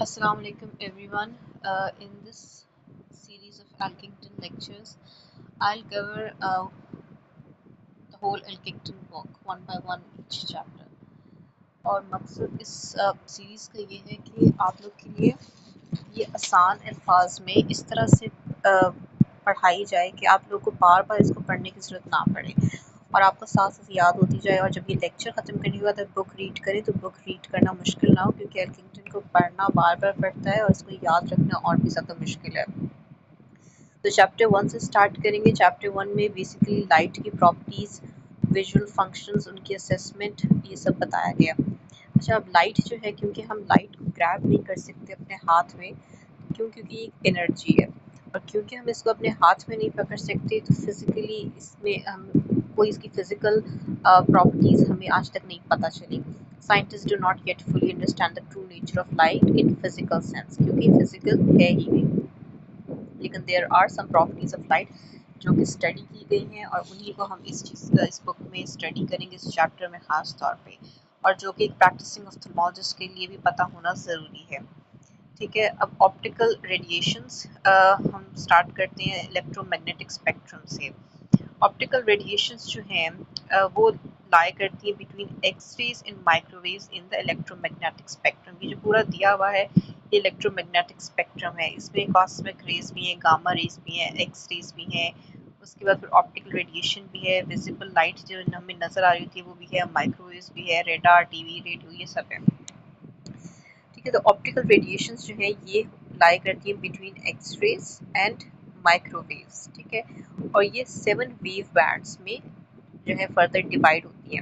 Assalamu alaikum everyone. In this series of Elkington lectures, I'll cover the whole Elkington book one by one each chapter. और मकसद इस series का ये है कि आप लोग के लिए ये आसान अल्फाज में इस तरह से पढ़ाई जाए कि आप लोग को बार बार इसको पढ़ने की ज़रूरत ना पड़े और आपको साथ साथ याद होती जाए। और जब ये लेक्चर ख़त्म करने के बाद आप बुक रीड करें तो बुक रीड करना मुश्किल ना हो, क्योंकि एल्किंगटन को पढ़ना बार बार पड़ता है और इसको याद रखना और भी ज़्यादा मुश्किल है। तो चैप्टर 1 से स्टार्ट करेंगे। चैप्टर 1 में बेसिकली लाइट की प्रॉपर्टीज़, विजुअल फंक्शंस, उनकी असेसमेंट, ये सब बताया गया। अच्छा, अब लाइट जो है, क्योंकि हम लाइट को ग्रैब नहीं कर सकते अपने हाथ में, क्योंकि एक एनर्जी है, और क्योंकि हम इसको अपने हाथ में नहीं पकड़ सकते तो फिज़िकली इसमें हम कोई इसकी फ़िज़िकल प्रॉपर्टीज़ हमें आज तक नहीं पता चली। Scientist do not yet fully understand the true nature of light in physical sense, क्योंकि फिज़िकल है ही नहीं, लेकिन there are some properties of light जो कि स्टडी की गई हैं और उन्हीं को हम इस बुक में स्टडी करेंगे, इस चैप्टर में ख़ास तौर पे, और जो कि एक प्रैक्टिसिंग ऑफ्थल्मोलॉजिस्ट के लिए भी पता होना ज़रूरी है। ठीक है, अब ऑप्टिकल रेडिएशंस हम स्टार्ट करते हैं इलेक्ट्रोमैग्नेटिक स्पेक्ट्रम से। ऑप्टिकल रेडिएशंस जो हैं वो लाई करती है between X rays and microwaves in the electromagnetic spectrum. ये जो पूरा दिया हुआ है ये इलेक्ट्रोमैग्नेटिक स्पेक्ट्रम है। इसमें कॉस्मिक रेज भी हैं, गामा रेज भी हैं, एक्स रेज भी हैं, उसके बाद फिर ऑप्टिकल रेडिएशन भी है, विजिबल लाइट जो हमें नज़र आ रही थी वो भी है, माइक्रोवेव्स भी है, रेडार, टीवी, रेडियो, ये सब है। ठीक है, तो ऑप्टिकल रेडिएशंस जो है ये लाई करती है between X rays and microwaves. ठीक है, और ये 7 वेव बैंड्स में जो है फर्दर डिवाइड होती है।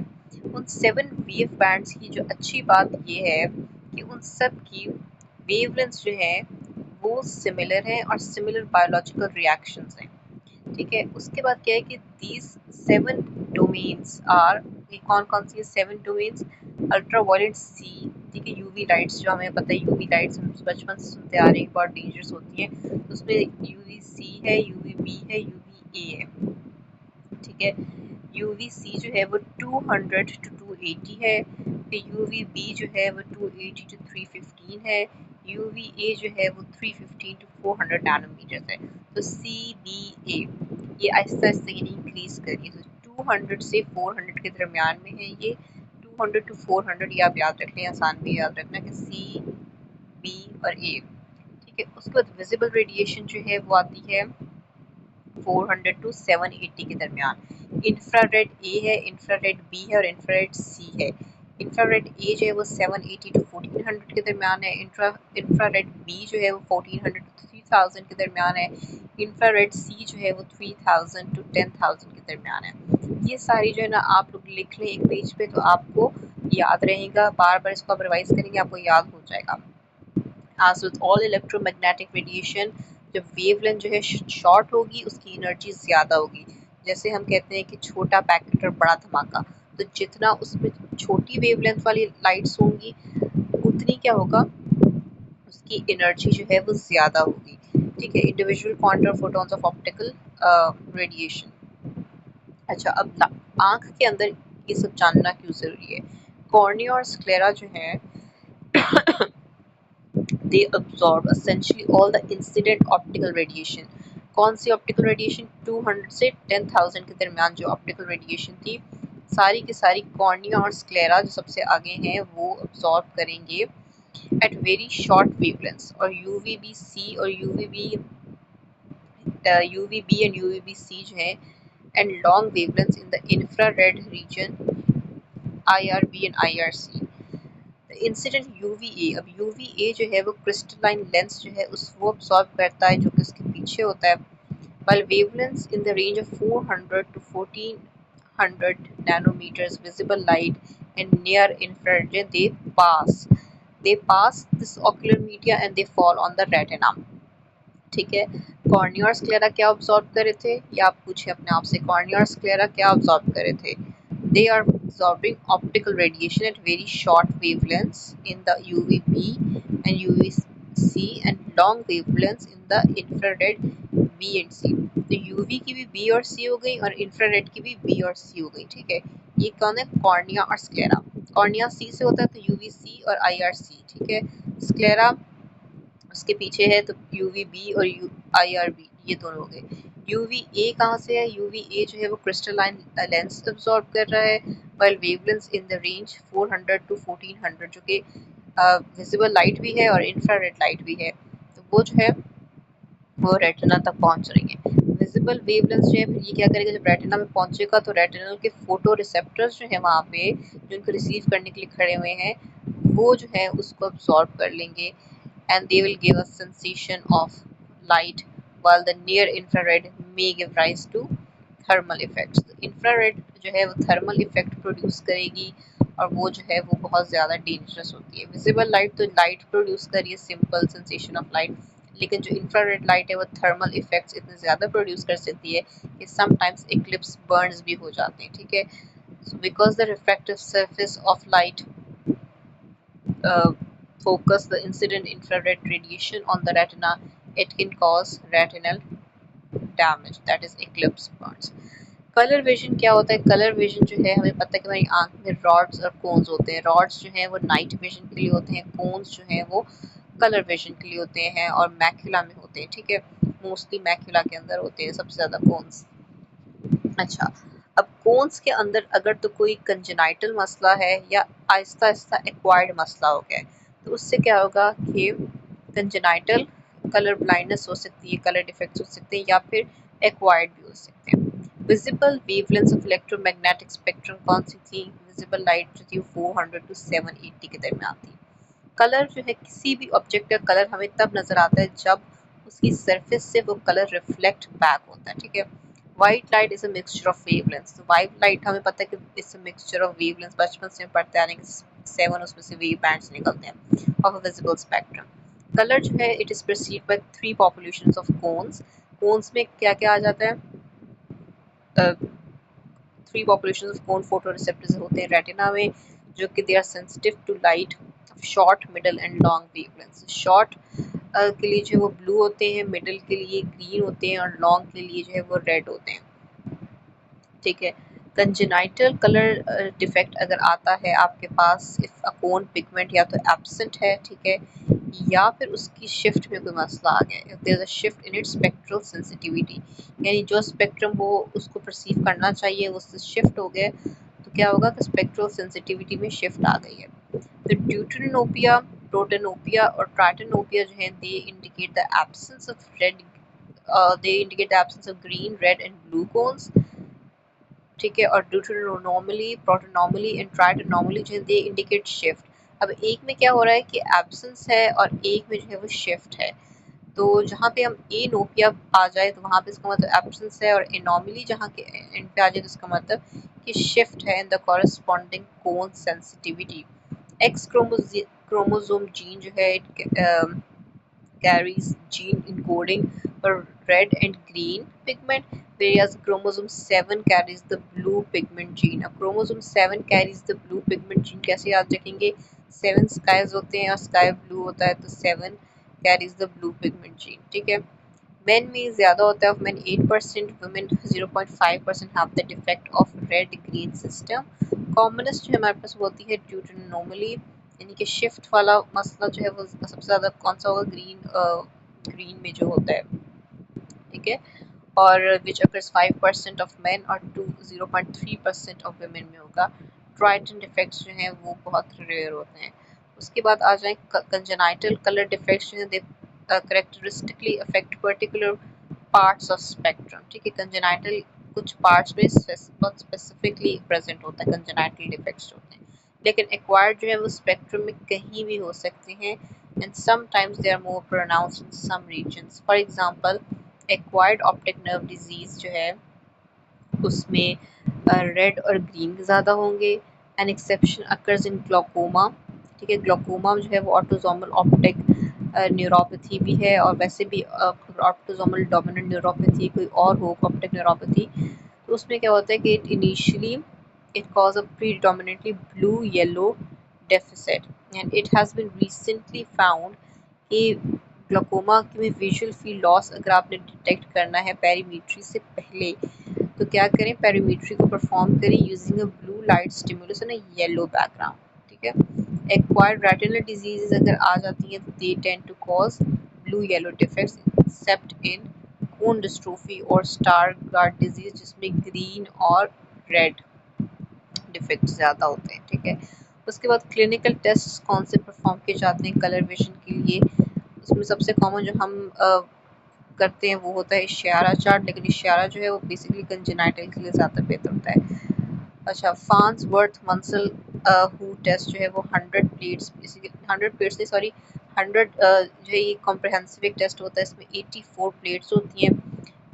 उन 7 वेव बैंड्स की जो अच्छी बात ये है कि उन सब की वेवलेंथ जो है वो सिमिलर है और सिमिलर बायोलॉजिकल रिएक्शंस हैं। ठीक है, उसके बाद क्या है कि दीज 7 डोमेन्स आर, ये कौन कौन सी 7 डोमेन्स? अल्ट्रावायलेट सी, ठीक है, यूवी लाइट्स, जो हमें पता है यूवी लाइट्स हम बचपन से सुनते आ रहे हैं बहुत डेंजरस होती हैं, तो उसमें यूवी सी है, यूवी बी है, यूवी ए है। ठीक है, यूवी सी जो है वो 200 to 280 है, फिर यूवी बी जो है वो 280 to 315 है, यूवी ए जो है वो 315 to 400 नैनोमीटर है। तो सी बी ए ये आहिस्ता आहिस्ता यानी इंक्रीज करिए, तो 200 से 400 के दरमियान में है ये। 200 to 400 ये आप याद रख लें, आसान भी याद रखना कि सी बी और ए। ठीक है, उसके बाद विजिबल रेडिएशन जो है वो आती है 400 to 780 के दरमियान। इंफ्रारेड ए है, इंफ्रारेड बी है और इंफ्रारेड सी है। इंफ्रारेड ए जो है वो 780 to 1400 के दरमियान है। इंफ्रारेड बी जो है वो 1400 to 3000 के दरमियान है। इंफ्रारेड सी जो है वो 3000 to 10000 के दरमियान है। ये सारी जो है ना आप लोग लिख लें एक पेज पे, तो आपको याद रहेगा, बार बार इसको आप रिवाइज करेंगे आपको याद हो जाएगा। As with all electromagnetic radiation, जब वेवलेंथ जो है शॉर्ट होगी उसकी एनर्जी ज़्यादा होगी। जैसे हम कहते हैं कि छोटा पैकेट और बड़ा धमाका, तो जितना उसमें छोटी वेवलेंथ वाली लाइट्स होंगी उतनी क्या होगा, उसकी एनर्जी जो है वो ज़्यादा होगी। ठीक है, individual quantum photons of optical radiation. अच्छा, अब आँख के अंदर ये सब जानना क्यों ज़रूरी है? कॉर्निया और स्क्लेरा जो है they absorb essentially all the incident optical radiation। कौन सी ऑप्टिकल रेडिएशन? 200 से 10,000 के दरमियान जो ऑप्टिकल रेडिएशन थी सारी की सारी कॉर्निया और स्क्लेरा जो सबसे आगे हैं वो अब्सॉर्ब करेंगे एट वेरी शॉर्ट वेवलेंथ्स। और यूवीबी और यूवीबी एंड यूवीबी जो है and long wavelengths in the infrared reason, IRB and IRC। Incident UVA, अब यूवीए जो है वो क्रिस्टलाइन लेंस जो है उस वो अब्सॉर्ब करता है जो कि उसके पीछे होता है। while wavelengths in the range of 400 to 1400 nanometers visible light and near infrared, they pass this ocular media and they fall on the retina। ठीक है, कॉर्निया और स्क्लेरा क्या ऑब्जॉर्व कर रहे थे, या आप पूछे अपने आप से कॉर्निया और स्क्लेरा क्या ऑब्जॉर्व कर रहे थे? They are absorbing optical radiation at very short wavelengths in the UVB and UVC and long wavelengths in the infrared B and C। तो UV की भी B और C हो गई और इंफ्रारेड की भी B और C हो गई। ठीक है, ये कौन है? कॉर्निया और स्क्लेरा। कॉर्निया C से होता है तो UVC और IRC। ठीक है, स्क्लेरा उसके पीछे है तो UVB और IRB, ये दोनों हो गए। UVA कहाँ से है? UVA जो है वो क्रिस्टलाइन लेंस अब्सॉर्ब कर रहा है, while wavelengths in the range 400 to 1400 जो कि विजिबल लाइट भी है और इंफ्रारेड लाइट भी है, तो वो जो है वो रेटिना तक पहुंच रही है। विजिबल वेवलेंथ जो है फिर ये क्या करेगा, जब रेटिना में पहुंचेगा तो रेटिनल के फोटो रिसेप्टर्स जो है वहाँ पे, जो इनको रिसीव करने के लिए खड़े हुए हैं, वो जो है उसको अब्सॉर्ब कर लेंगे and they will give a sensation of light, while the near infrared may give rise to thermal effects। तो इंफ्रारेड जो है वो थर्मल इफेक्ट प्रोड्यूस करेगी और वो जो है वो बहुत ज़्यादा डेंजरस होती है। विजिबल लाइट तो लाइट प्रोड्यूस कर रही है, सिंपल सेंसेशन ऑफ लाइट, लेकिन जो इंफ्रारेड लाइट है वो थर्मल इफेक्ट्स इतने ज़्यादा प्रोड्यूस कर सकती है कि समटाइम्स इक्लिप्स बर्न्स भी हो जाते हैं, ठीक है। So because the refractive surface of light uh, focus the incident infrared radiation on the retina, it can cause retinal damage, that is eclipse burns। Colour vision क्या होता है? कलर विजन जो है हमें पता है कि हमारी आंख में रॉड्स और कोन्स होते हैं। रॉड्स जो हैं वो नाइट विजन के लिए होते हैं, कोन्स जो हैं वो कलर विजन के लिए होते हैं और मैक्यूला में होते हैं, ठीक है। मोस्टली मैक्यूला के अंदर होते हैं सबसे ज़्यादा कोन्स। अच्छा, अब कोन्स के अंदर अगर तो कोई कंजेनाइटल मसला है या आहिस्ता आहिस्ता एक्वायर्ड मसला हो गया है, तो उससे क्या होगा कि कंजेनाइटल कलर ब्लाइंडनेस हो सकती है, कलर डिफेक्ट्स हो सकते हैं या फिर एक्वायर्ड भी हो सकते हैं। Visible wavelength of electromagnetic spectrum कौन सी थी? विजिबल लाइट जो थी 400 टू 780 के दरमियान थी। कलर जो है किसी भी ऑब्जेक्ट का कलर हमें तब नजर आता है जब उसकी सरफेस से वो कलर रिफ्लेक्ट बैक होता है, ठीक है। White light is a mixture of wavelengths. White light हमें पता है कि it's a mixture of wavelengths, बचपन से हम पढ़ते आ रहे हैं कि 7 उसमें से वेव बैंड्स निकलते हैं of a visible spectrum. Colour जो है it is perceived by 3 populations of cones. Cones में क्या क्या आ जाता है? 3 populations of cone photoreceptors होते हैं रेटिना में, जो कि they are sensitive to light short, middle and long wavelengths. Short के लिए जो है वो ब्लू होते हैं, मिडल के लिए ग्रीन होते हैं और लॉन्ग के लिए जो है वो रेड होते हैं, ठीक है। कंजेनाइटल कलर डिफेक्ट अगर आता है आपके पास, इफ अ कोन पिगमेंट या तो एब्सेंट है, ठीक है, या फिर उसकी शिफ्ट में कोई मसला आ गया, if there is a shift in its spectral sensitivity, यानी जो स्पेक्ट्रम वो उसको परसीव करना चाहिए वो उससे शिफ्ट हो गया, तो क्या होगा कि स्पेक्ट्रल सेंसिटिविटी में शिफ्ट आ गई है। तो ड्यूटेनोपिया, प्रोटेनोपिया और ट्राइटेनोपिया जो है they indicate the absence of red, they indicate the absence of green, red and blue cones, ठीक है। और ड्यूटेरोनॉर्मली, प्रोटोनॉर्मली एंड ट्राइटोनॉर्मली जो है दे इंडिकेट शिफ्ट। अब एक में क्या हो रहा है कि एब्सेंस है और एक में जो है वो शिफ्ट है, तो जहाँ पे हम ए नोपिया आ जाए तो वहाँ पे इसका मतलब एब्सेंस है, और एनॉमली जहाँ के एंड पे आ जाए तो इसका मतलब कि शिफ्ट है in the corresponding cone sensitivity. X chromosome gene जो है carries gene encoding for red and green pigment, whereas chromosome 7 carries the blue pigment gene। अब chromosome 7 carries the blue pigment gene कैसे याद रखेंगे? 7 skies होते हैं और sky blue होता है, तो 7 carries the blue pigment gene, ठीक है। Men में ज़्यादा होता है, of men 8%, women 0.5% have the defect of red green system। Commonest जो हमारे पास होती है ड्यूटेरोनॉर्मली, यानी कि शिफ्ट वाला मसला जो है वो सबसे ज़्यादा कौन सा होगा? ग्रीन में जो होता है, ठीक है। और विच अकर्स 5% ऑफ मेन और 0.3% ऑफ वुमेन में होगा। ट्राइटन डिफेक्ट्स जो हैं वो बहुत रेयर होते हैं। उसके बाद आ जाए कंजेनाइटल कलर डिफेक्ट्स जो हैं, they characteristically affect particular parts of spectrum, ठीक है। कंजेनाइटल कुछ पार्ट्स में बहुत स्पेसिफिकली प्रेजेंट होता है, कंजेनाइटल डिफेक्ट्स होते हैं, लेकिन एक्वायर्ड जो है वो स्पेक्ट्रम में कहीं भी हो सकते हैं, and sometimes they are more pronounced in some regions। For example, acquired optic nerve disease जो है उसमें रेड और ग्रीन ज़्यादा होंगे। An exception occurs in glaucoma, ठीक है। ग्लोकोमा जो है वो ऑटोजोमल ऑप्टिक न्यूरोपैथी भी है, और वैसे भी ऑटोजोमल डोमिनेंट न्यूरोपैथी कोई और हो, ऑप्टिक न्यूरोपैथी, तो उसमें क्या होता है कि it initially it cause a predominantly blue yellow deficit, and it has been recently found कि ग्लोकोमा में विजुअल फील्ड लॉस अगर आपने डिटेक्ट करना है पेरीमेट्री से पहले, तो क्या करें? पेरीमेट्री को परफॉर्म करें using a blue light stimulus and a yellow background, ठीक है। एक्वायर्ड रेटिनल डिजीजेस अगर आ जाती हैं तो they tend to cause blue yellow defects except in cone dystrophy और Stargardt disease जिसमें green और red डिफेक्ट ज़्यादा होते हैं। ठीक है, उसके बाद क्लिनिकल टेस्ट कौन से परफॉर्म किए जाते हैं कलर विजन के लिए। उसमें सबसे कॉमन जो हम करते हैं वो होता है इशारा चार्ट, लेकिन इशारा जो है वो बेसिकली कंजेनाइटल के लिए ज़्यादा बेहतर होता है। अच्छा, फार्न्सवर्थ मसल हू टेस्ट जो है वो 100 प्लेट्स नहीं सॉरी 100 जो है ये कॉम्प्रहेंसिव एक टेस्ट होता है। इसमें 84 प्लेट्स होती हैं।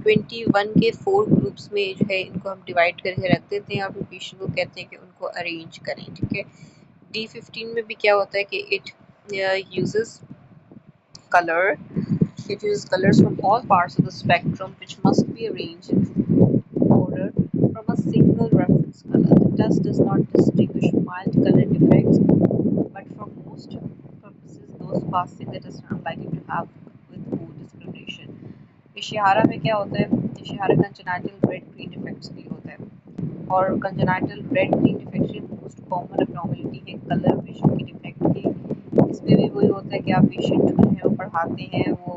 21 के 4 ग्रुप्स में जो है इनको हम डिवाइड करके रख देते हैं और फिर पेशेंट को कहते हैं कि उनको अरेंज करें। ठीक है, D15 में भी क्या होता है कि it uses color it uses colors from all parts of the spectrum which must be arranged in order from a single reference color. The test does not distinguish mild color defects, but for most purposes, those passing the test are unlikely to have with good discrimination. Ishihara में क्या होता है, Ishihara congenital red green defects के लिए होता है और congenital red green defect most common abnormality है कलर विजन की डिफेक्ट की। इसमें भी वही होता है कि आप पेशेंट को जो है वो पढ़ाते हैं, वो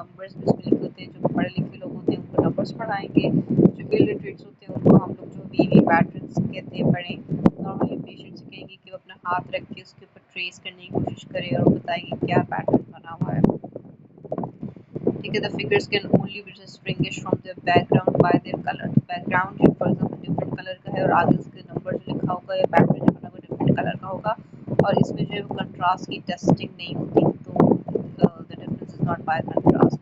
नंबर्स भी उसमें लिखे होते हैं। जो पढ़े लिखे लोग होते हैं उनको नंबर्स पढ़ाएंगे, जो इलिटरेट्स होते हैं उनको हम लोग जो वीवी पैटर्न्स कहते हैं पढ़ें। नॉर्मली पेशेंट से कहेंगे कि वो अपना हाथ रख के उसके ऊपर ट्रेस करने की कोशिश करे और बताएंगे क्या पैटर्न बना हुआ है। ठीक है, the figures can only be distinguished from their background by their color. Background जो फॉर एग्जांपल डिफरेंट कलर का है और आगे उसके नंबर जो लिखा होगा या पैटर्न जो बना हुआ डिफरेंट कलर का होगा और इसमें जो है वो कंट्रास्ट की टेस्टिंग नहीं होती, तो the difference is not by contrast.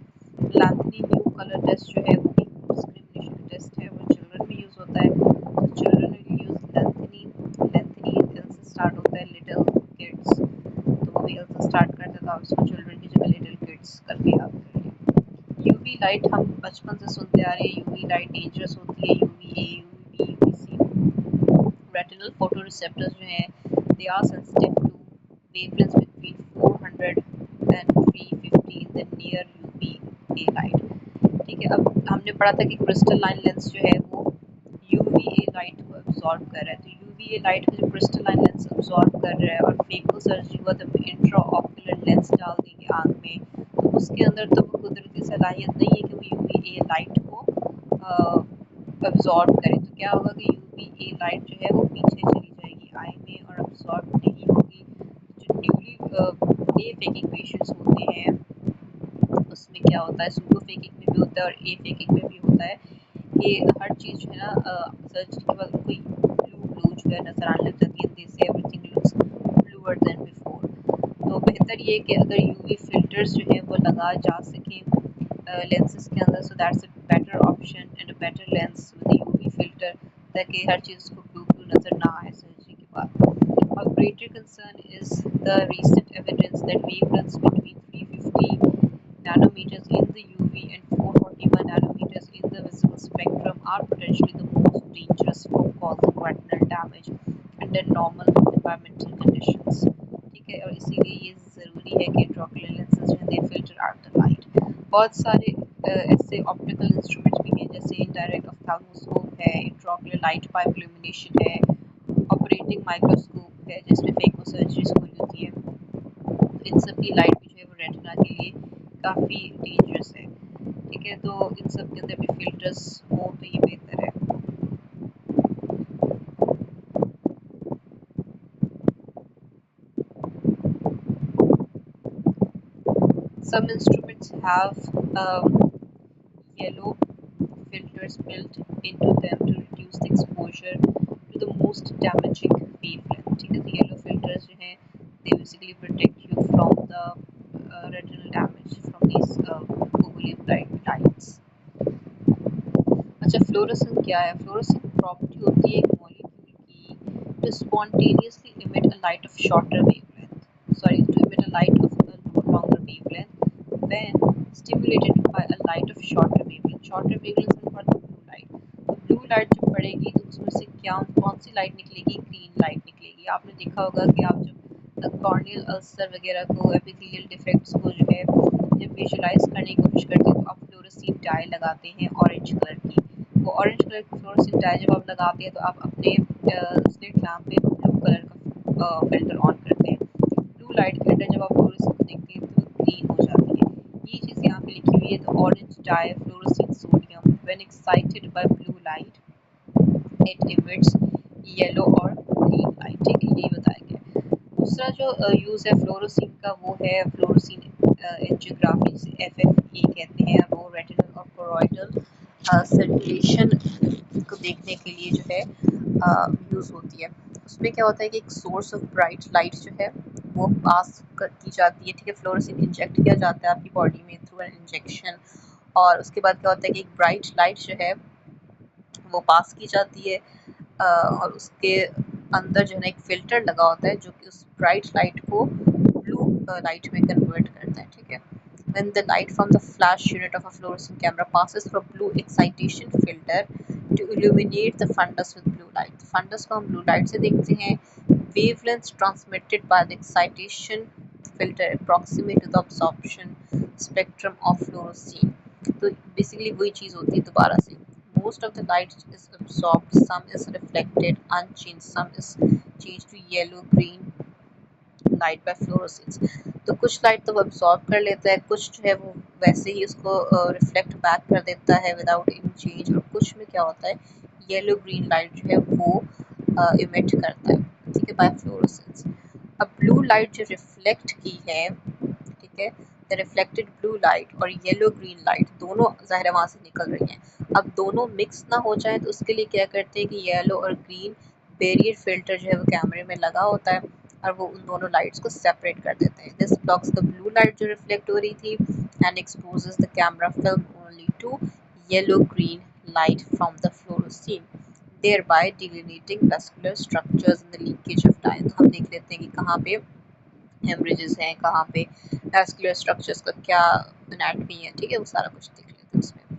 Lanthony new colour test जो है वो भी डिस्क्रिमिनेशन टेस्ट है, वो चिल्ड्रन में यूज होता है। तो चिल्ड्रन विल यूज लैंथनी, लैंथनी एल से स्टार्ट होता है, लिटिल किड्स, तो वो भी एल से स्टार्ट करते था, उसको चिल्ड्रन की जगह लिटिल किड्स करके याद कर लिया। यूवी लाइट हम बचपन से सुनते आ रहे हैं, यूवी लाइट डेंजरस होती है। UVA, UVB, UVC retinal photoreceptors जो हैं they are sensitive to wavelengths between 400 and 350 in the near UVA light. ठीक है, अब हमने पढ़ा था कि क्रिस्टलाइन लेंस जो है वो यूवीए लाइट को अब्सॉर्ब कर रहा है, तो यूवीए लाइट को जो क्रिस्टलाइन लेंस अब्सॉर्ब कर रहा है और फेको सर्जरी हुआ तो इंट्राऑक्यूलर लेंस डाल देंगे आँख में, तो उसके अंदर तो वो कुदरती सलाहियत नहीं है कि वो यूवीए लाइट को अब्सॉर्ब करे। तो क्या होगा कि यूवीए लाइट जो है वो पीछे चली जाएगी आई में और अब्सॉर्ब नहीं होगी। जो न्यूली ए फेकिंग पेशेंट्स होते हैं उसमें क्या होता है, सूडो फेकिंग में भी होता है और ए फेकिंग में भी होता है कि हर चीज़ जो है ना सर्जरी के बाद उनको ब्लू ब्लू जो है नज़र आने लग जाती है, से everything looks bluer than before. तो बेहतर ये कि अगर यूवी फिल्टर्स जो है वो लगा जा सकें लेंसेज के अंदर, so that's a better option and a better lens with UV filter, ताकि हर चीज़ को ब्लू ब्लू नज़र ना आए सर्जरी के बाद। Of greater concern is the recent evidence that wavelengths between 350 nanometers in the UV and 441 nanometers in the visible spectrum are potentially the most dangerous for causing retinal damage under normal environmental conditions। ठीक है, और इसीलिए ये ज़रूरी है कि intraocular lenses जो हैं दे फिल्टर आउट द लाइट। बहुत सारे ऐसे ऑप्टिकल इंस्ट्रूमेंट्स भी हैं जैसे इनडायरेक्ट ऑफ्थाल्मोस्कोप है, इंट्राओक्यूलर लाइट पाइप इल्यूमिनेशन है, ऑपरेटिंग माइक्रोस्कोप है जिसमें फेको सर्जरीज हुई होती है। तो इन सब की लाइट भी जो है वो रेटिना के लिए काफ़ी डेंजरस है। ठीक है, तो इन सब के अंदर भी फिल्टर्स हो तो ये बेहतर है। Some instruments have yellow filters built into them to reduce the exposure to the most damaging wavelength। ठीक है, तो येलो फिल्टर्स जो हैं they basically protect you from the retinal damage from these googly bright lights। अच्छा, fluorescent क्या है? Fluorescent property होती है एक मॉलिक्यूल की to spontaneously emit a light of shorter wavelength, sorry, to emit a light of a longer wavelength when stimulated by a light of shorter wavelength। shorter wavelength से मतलब blue light। तो blue light जब पड़ेगी तो उसमें से क्या कौन सी लाइट निकलेगी? ग्रीन लाइट निकलेगी। आपने देखा होगा कि आप जब कॉर्नियल अल्सर वगैरह को, एपिथेलियल डिफेक्ट्स को जो है जब विजुलाइज करने की कोशिश करते हैं तो आप फ्लोरोसेंट डाई लगाते हैं ऑरेंज कलर की। वो ऑरेंज कलर की फ्लोरोसेंट डाई जब आप लगाते हैं तो आप अपने स्लिट लैम्प पे ब्लू कलर का फिल्टर ऑन करते हैं। ब्लू लाइट के अंदर जब आप फ्लोरोसेंट को देखते हैं तो वो ग्रीन हो जाती है। orange dye fluorescent sodium. When excited by blue light, it emits yellow और ग्रीन लाइट। ठीक है, यही बताया गया। दूसरा जो यूज़ है फ्लोरोसिन का वो है फ्लोरोसिन एंजियोग्राफी, जिसे FFA कहते हैं। वो रेटिनल और कोरोइडल सर्कुलेशन को देखने के लिए जो है यूज़ होती है। उसमें क्या होता है कि एक सोर्स ऑफ ब्राइट लाइट जो है वो पास की जाती है। ठीक है, फ्लोरोसिन इंजेक्ट किया जाता है आपकी बॉडी में थ्रू एन इंजेक्शन, और उसके बाद क्या होता है कि एक ब्राइट लाइट जो है वो पास की जाती है, और उसके अंदर जो है एक फ़िल्टर लगा होता है जो कि उस ब्राइट लाइट को ब्लू लाइट में कन्वर्ट करता है। ठीक है, when the light from the flash unit of a fluorescent camera passes through a blue excitation filter to illuminate the fundus with blue light. fundus को हम blue light से देखते हैं। wavelengths transmitted by the excitation filter approximate to the absorption spectrum of fluorescein. तो basically वही चीज़ होती है दोबारा से। Most of the light is absorbed, some is reflected, unchanged, some is changed to yellow, green light by fluorescence. तो कुछ light तो वो अब्सॉर्ब कर लेता है, कुछ जो है वो वैसे ही उसको रिफ्लेक्ट बैक कर देता है विदाउट एनी चेंज, और कुछ में क्या होता है येलो ग्रीन लाइट जो है वो इमिट करता है। ठीक है, बाय फ्लोरोसेंस। अब ब्लू लाइट जो रिफ्लेक्ट की है, ठीक है, द रिफ्लेक्टेड ब्लू लाइट और येलो ग्रीन लाइट दोनों ज़ाहिर है वहाँ से निकल रही हैं। अब दोनों मिक्स ना हो जाए तो उसके लिए क्या करते हैं कि येलो और ग्रीन बैरियर फिल्टर जो है वो कैमरे में लगा होता है, और वो उन दोनों लाइट्स को सेपरेट कर देते हैं। This blocks the blue light जो रिफ्लेक्ट हो रही थी and exposes the camera film only to yellow green light from the fluorescein, thereby delineating vascular structures in the leakage of dye। तो हम देख लेते हैं कि कहाँ पे हेमरेजेस हैं, कहाँ पे वैस्कुलर स्ट्रक्चर्स का क्या एनाटमी है। ठीक है, वो सारा कुछ देख लेते हैं उसमें।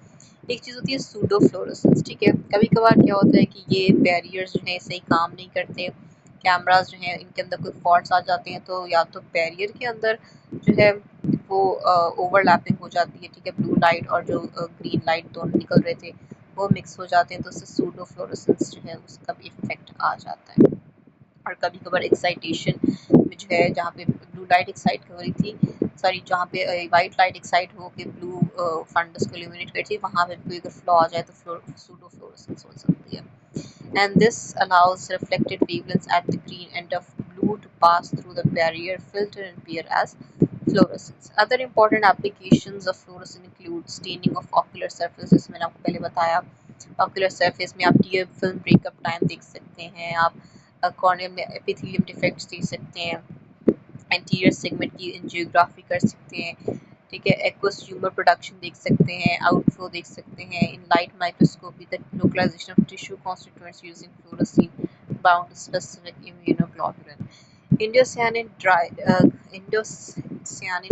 एक चीज़ होती है सूडो फ्लोरोसेंस। ठीक है, कभी कभार क्या होता है कि ये बैरियर्स जो हैं सही काम नहीं करते, कैमरास जो हैं इनके अंदर कोई फॉल्ट्स आ जाते हैं, तो या तो बैरियर के अंदर जो है वो ओवरलैपिंग हो जाती है। ठीक है, ब्लू लाइट और जो ग्रीन लाइट दोनों निकल रहे थे वो मिक्स हो जाते हैं, तो उससे सूडो फ्लोरोसेंस जो है उसका भी इफेक्ट आ जाता है। और कभी कभार एक्साइटेशन में जो है जहाँ पे ब्लू लाइट एक्साइट हो रही थी, सॉरी जहाँ पे वाइट लाइट एक्साइट हो के ब्लू फंडस को इल्यूमिनेट कर रही थी, वहाँ पे कोई अगर फ्लॉ आ जाए तो सूडो फ्लोरोसेंस हो सकती है। And this allows reflected wavelengths at the green end of blue to pass through the barrier filter and appear as fluorescence. Other important applications of fluorescence include staining of ocular surfaces। मैंने आपको पहले बताया, ocular surface में आप tier film breakup time देख सकते हैं, आप कॉर्निया में एपिथेलियम डिफेक्ट्स देख सकते हैं, एंटीरियर सेगमेंट की एंजियोग्राफी कर सकते हैं। ठीक है, एक्वस ट्यूमर प्रोडक्शन देख सकते हैं, आउटफ्लो देख सकते हैं। In light microscopy the localisation of tissue constituents using fluorescent bound specific immunoglobulin. Indocyanine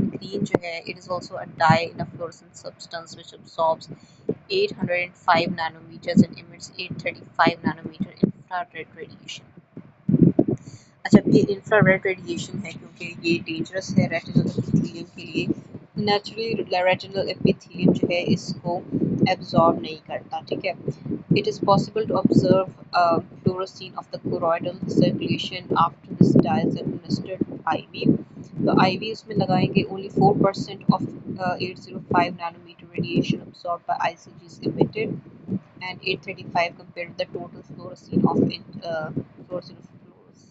green जो है it is also a dye in a fluorescent substance which absorbs 805 nanometres and emits 835 nanometre infrared radiation. अच्छा, ये infrared radiation है क्योंकि ये dangerous है retinal epithelium के लिए। नेचुरली रेटिनल एपिथेलियम जो है इसको एब्जॉर्ब नहीं करता। ठीक है, it is possible to observe fluorescein of the choroidal circulation after this dye is administered IV। तो IV उसमें लगाएंगे, only 4% of 805 nanometer radiation absorbed by ICG is emitted and 835 compared to the total fluorescein of fluorescein of fluorescein।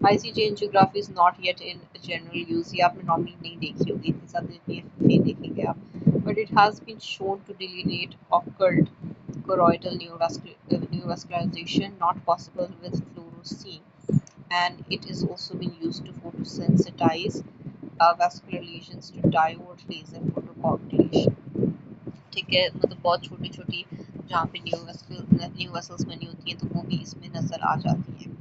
ICG angiography is not yet in general use। ये आपने normally नहीं देखी होगी, इतनी सारी नहीं देखेंगे आप, but it has been shown to delineate occult choroidal neovascularization not possible with fluorescein, and it is also been used to photosensitize vascular lesions to diode laser photocoagulation। ठीक है, मतलब बहुत छोटी छोटी जहाँ पे न्यू वेसल्स बनी होती हैं तो वो भी इसमें नज़र आ जाती है।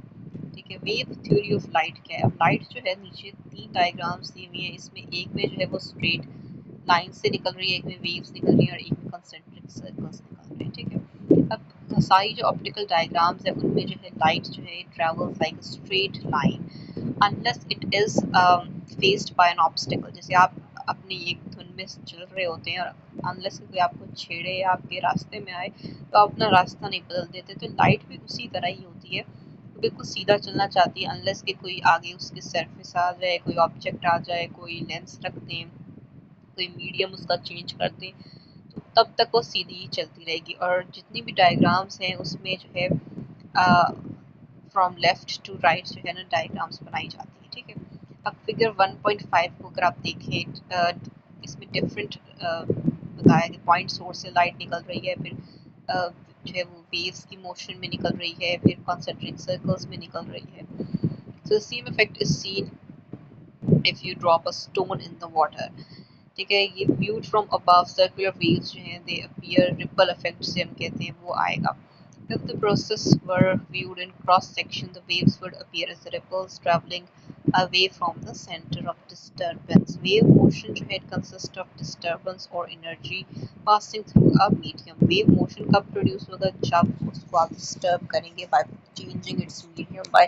ठीक है, वेव थ्योरी ऑफ लाइट क्या है। अब लाइट जो है नीचे 3 डायग्राम्स दी हुई हैं, इसमें एक में जो है वो स्ट्रेट लाइन से निकल रही है, एक में वेव्स निकल रही हैं और एक में कंसेंट्रिक सर्कल्स निकल रहे हैं। ठीक है, अब सारी जो ऑप्टिकल डायग्राम्स है उनमें जो है लाइट जो है travels like a straight line unless it is faced by an obstacle. जैसे आप अपनी एक धुन में चल रहे होते हैं और अनलेस कोई आपको छेड़े या आपके रास्ते में आए तो आप अपना रास्ता नहीं बदल देते, तो लाइट भी उसी तरह ही होती है, बिल्कुल सीधा चलना चाहती है अनलेस कि कोई आगे उसके सरफेस आ जाए, कोई ऑब्जेक्ट आ जाए, कोई लेंस रख दें कोई मीडियम उसका चेंज कर दें तो तब तक वो सीधी ही चलती रहेगी। और जितनी भी डायग्राम्स हैं उसमें जो है फ्रॉम लेफ्ट टू राइट जो है ना डायग्राम्स बनाई जाती है। ठीक है, अब फिगर 1.5 को अगर आप देखें इसमें डिफरेंट बताया कि पॉइंट सोर्स से लाइट निकल रही है, फिर जो है वो वेव्स की मोशन में निकल रही है, फिर कॉन्सेंट्रिक सर्कल्स में निकल रही है। So the same effect is seen if you drop a stone in the water। ठीक है, ये viewed from above circular waves जो हैं they appear ripple effect से हम कहते हैं वो आएगा। If the process were viewed in cross section, the waves would appear as ripples traveling away from the center of disturbance। Wave motion जो है it consists of disturbance or energy passing through a medium। Wave motion कब produce होगा, जब उसको आप disturb करेंगे by changing its medium, by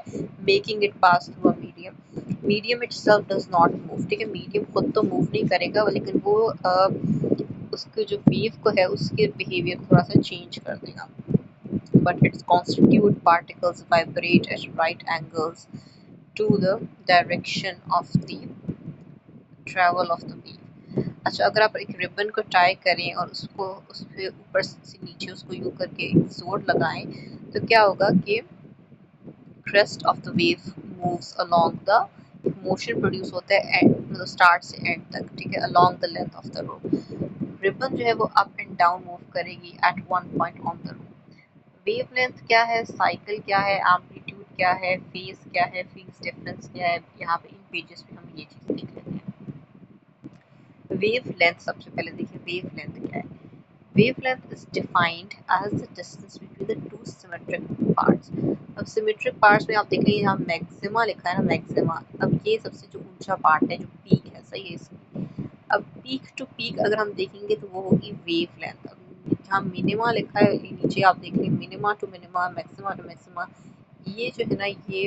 making it pass through a medium। Medium itself does not move। ठीक है, मीडियम खुद तो मूव नहीं करेगा लेकिन वो उसके जो वेव को है उसके बिहेवियर को थोड़ा सा चेंज कर देगा। But it's constituent particles vibrate at right angles to the direction of the travel of the wave। अच्छा, अगर आप एक रिबन को टाई करें और उसको उसके ऊपर से नीचे उसको यूं करके जोर लगाएं तो क्या होगा कि crest of the wave moves along the motion produce होता है मतलब स्टार्ट से एंड तक। ठीक है, along the length of the rope। Ribbon जो है वो अप एंड डाउन मूव करेगी at one point on the rope। Wavelength क्या है, साइकिल क्या है, एम्पलीट्यूड क्या है, फेज क्या है, फेज डिफरेंस क्या है, यहाँ पे इन पेजेस पे हम ये चीज देख लेते हैं। वेवलेंथ सबसे पहले देखिए वेवलेंथ क्या है। Wavelength is defined as the distance between the two symmetric parts। अब symmetric parts में आप देख लीजिए यहाँ मैक्सिमा लिखा है ना, मैक्सिमा। अब ये सबसे जो ऊंचा पार्ट है जो पीक है, सही है इसकी। अब पीक टू पीक अगर हम देखेंगे तो वो होगी वेवलेंथ। अब जहाँ मिनिमा लिखा है नीचे आप देख लीजिए minima to minima, maxima to maxima, ये जो है ना ये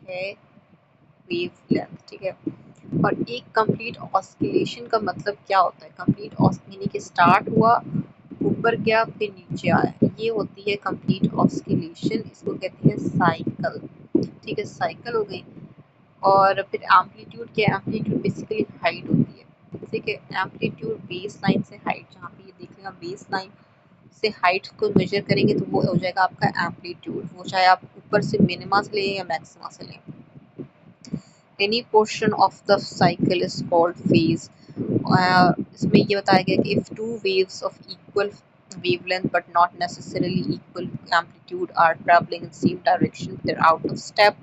है वेवलेंथ। ठीक है, और एक कंप्लीट ऑस्किलेशन का मतलब क्या होता है, कंप्लीट यानी कि स्टार्ट हुआ, ऊपर गया, फिर नीचे आया, ये होती है कंप्लीट ऑस्किलेशन। इसको कहते हैं साइकिल। ठीक है, साइकिल हो गई। और फिर एम्पलीट्यूड क्या है, एम्पलीट्यूड बेसिकली हाइट होती है। ठीक है, एम्पलीट्यूड बेस लाइन से हाइट, जहाँ पे ये देख लेगा बेस लाइन से हाइट को मेजर करेंगे तो वो हो जाएगा आपका एम्पलीट्यूड। वो चाहे आप ऊपर से मिनिमा से लें या मैक्सिमा से लें। Any portion of the cycle is called phase. इसमें ये बताया गया कि if two waves of equal wavelength but not necessarily equal amplitude are traveling in same direction, they're out of step।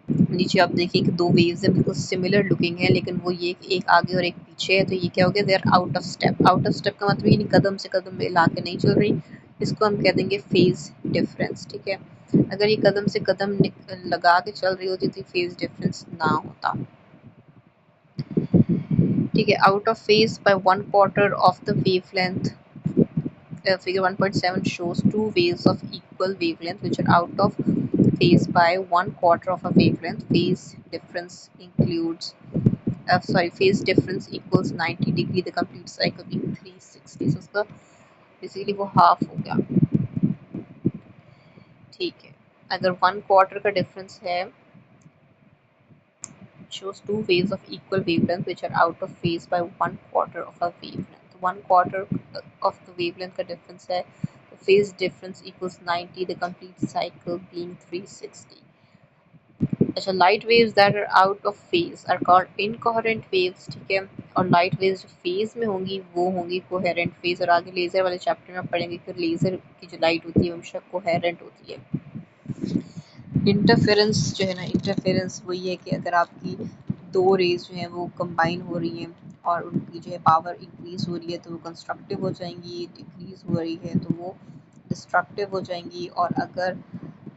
नीचे आप देखिए कि दो वेव्स हैं बिल्कुल सिमिलर लुकिंग है लेकिन वो ये एक आगे और एक पीछे है, तो ये क्या हो गया, they are out of step. Out of step का मतलब ये नहीं कदम से कदम मिला के नहीं चल रही, इसको हम कह देंगे फेज डिफरेंस। ठीक है, अगर ये कदम से कदम लगा के चल रही होती तो फेज डिफरेंस ना होता। ठीक है, out of phase by 1/4 of the wavelength। Figure 1.7 shows two waves of equal wavelength which are out of phase by 1/4 of a wavelength। Phase difference includes phase difference equals 90 degree, the complete cycle being 360। so उसका basically वो half हो गया। ठीक है, अगर 1/4 का difference है, shows two waves of equal wavelength which are out of phase by 1/4 of a wavelength। 1/4 of the wavelength का difference है, the phase difference equals 90, the complete cycle being 360। अच्छा, light waves that are out of phase are called incoherent waves। ठीक है, और light waves जो phase में होंगी वो होंगी coherent phase। और आगे लेजर वाले चैप्टर में पढ़ेंगे कि लेजर की जो लाइट होती है हमेशा coherent होती है। इंटरफेरेंस जो है ना, इंटरफेरेंस वही है कि अगर आपकी दो रेज जो है वो कंबाइन हो रही हैं और उनकी जो है पावर इंक्रीज हो रही है तो वो कंस्ट्रक्टिव हो जाएंगी, डिक्रीज हो रही है तो वो डिस्ट्रक्टिव हो जाएंगी। और अगर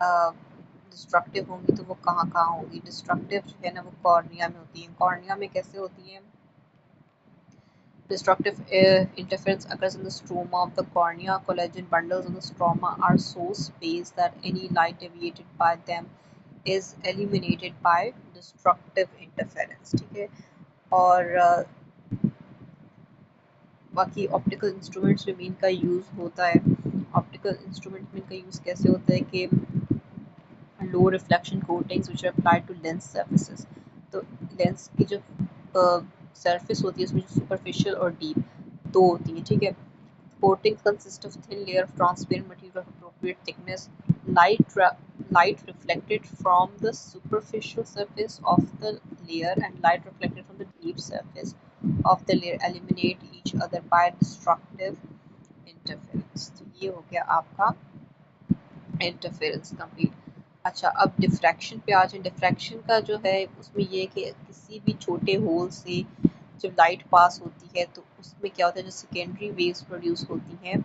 डिस्ट्रक्टिव होंगी तो वो कहाँ कहाँ होंगी, डिस्ट्रक्टिव जो है ना वो कॉर्निया में होती है। कॉर्निया में कैसे होती है, destructive interference occurs in the stroma of the cornea। Collagen bundles of the stroma are so spaced that any light deviated by them is eliminated by destructive interference। ठीक है, और बाकी ऑप्टिकल इंस्ट्रूमेंट्स में भी इनका यूज़ होता है। Optical instrument में इनका यूज़ कैसे होता है कि low reflection coatings which are applied to lens surfaces. तो लेंस की जो सरफेस होती है उसमें जो सुपरफिशियल और डीप दो होती है, ठीक है। Coating consists of thin layer of transparent material of appropriate thickness. Light reflected from the superficial surface of the layer and light reflected from the deep surface of the layer eliminate each other by destructive interference. तो ये हो गया आपका interference complete. अच्छा, अब diffraction पे आ जाए। Diffraction का जो है उसमें ये है कि किसी भी छोटे होल से जब लाइट पास होती है तो उसमें क्या होता है, जो सेकेंडरी वेव्स प्रोड्यूस होती हैं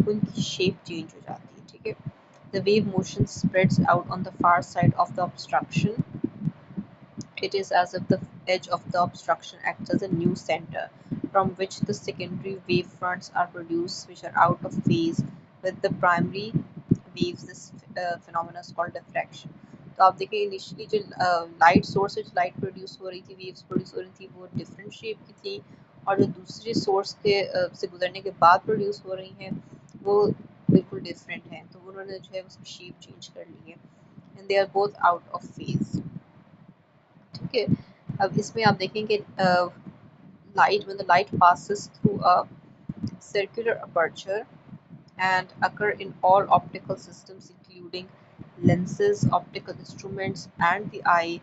उनकी शेप चेंज हो जाती है, ठीक है। The wave motion spreads out on the far side of the obstruction. It is as if the edge of the obstruction acts as a new center from which the secondary wave fronts are produced, which are out of phase with the primary waves. This phenomenon is called diffraction. तो आप देखिए initially जो light source से light produce हो रही थी, waves produce हो रही थी, वो डिफरेंट शेप की थी, और जो दूसरे सोर्स के से गुजरने के बाद प्रोड्यूस हो रही हैं वो बिल्कुल डिफरेंट हैं। तो उन्होंने जो है उसकी शेप चेंज कर ली है and they are both out of phase, ठीक है। अब इसमें आप देखेंगे light when the light passes through a circular aperture and occur in all optical systems including lenses, optical instruments and the eye.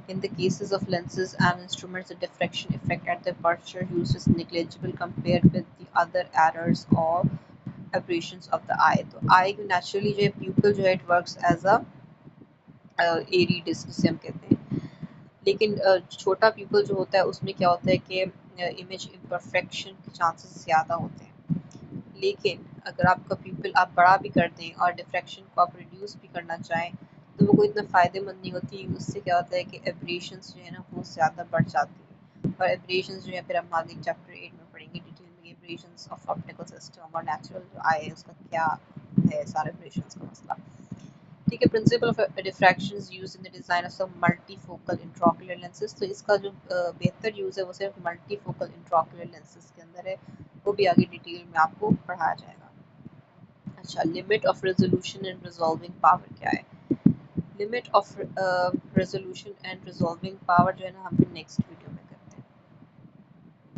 In the cases of lenses and instruments, the diffraction effect at the aperture used is negligible compared with the other errors or aberrations of the eye. तो eye naturally जो है pupil जो है it works as a airy disc जिसे हम कहते हैं, लेकिन छोटा पीपल जो होता है उसमें क्या होता है कि इमेज इम्परफेक्शन के चांसेस ज़्यादा होते हैं। लेकिन अगर आपका पीपल आप बड़ा भी कर दें और डिफ्रैक्शन को आप रिड्यूस भी करना चाहें तो वो कोई इतना फ़ायदेमंद नहीं होती। उससे क्या होता है कि एब्रेशंस जो है ना वो ज़्यादा बढ़ जाती है, और एब्रेशंस जो है फिर हम आगे चैप्टर 8 में पढ़ेंगे डिटेल में, एब्रेशंस ऑफ ऑप्टिकल सिस्टम और नेचुरल जो आई है उसका क्या है सारे एब्रेशंस का मसला, ठीक है। Principle of diffraction is used in the design of some multifocal intraocular lenses. तो इसका जो बेहतर यूज है वो सिर्फ मल्टीफोकल इंट्राओकुलर लेंसेज के अंदर है, वो भी आगे डिटेल में आपको पढ़ाया जाएगा। अच्छा, limit of resolution and resolving power क्या है? Limit of resolution and resolving power जो है ना हम नेक्स्ट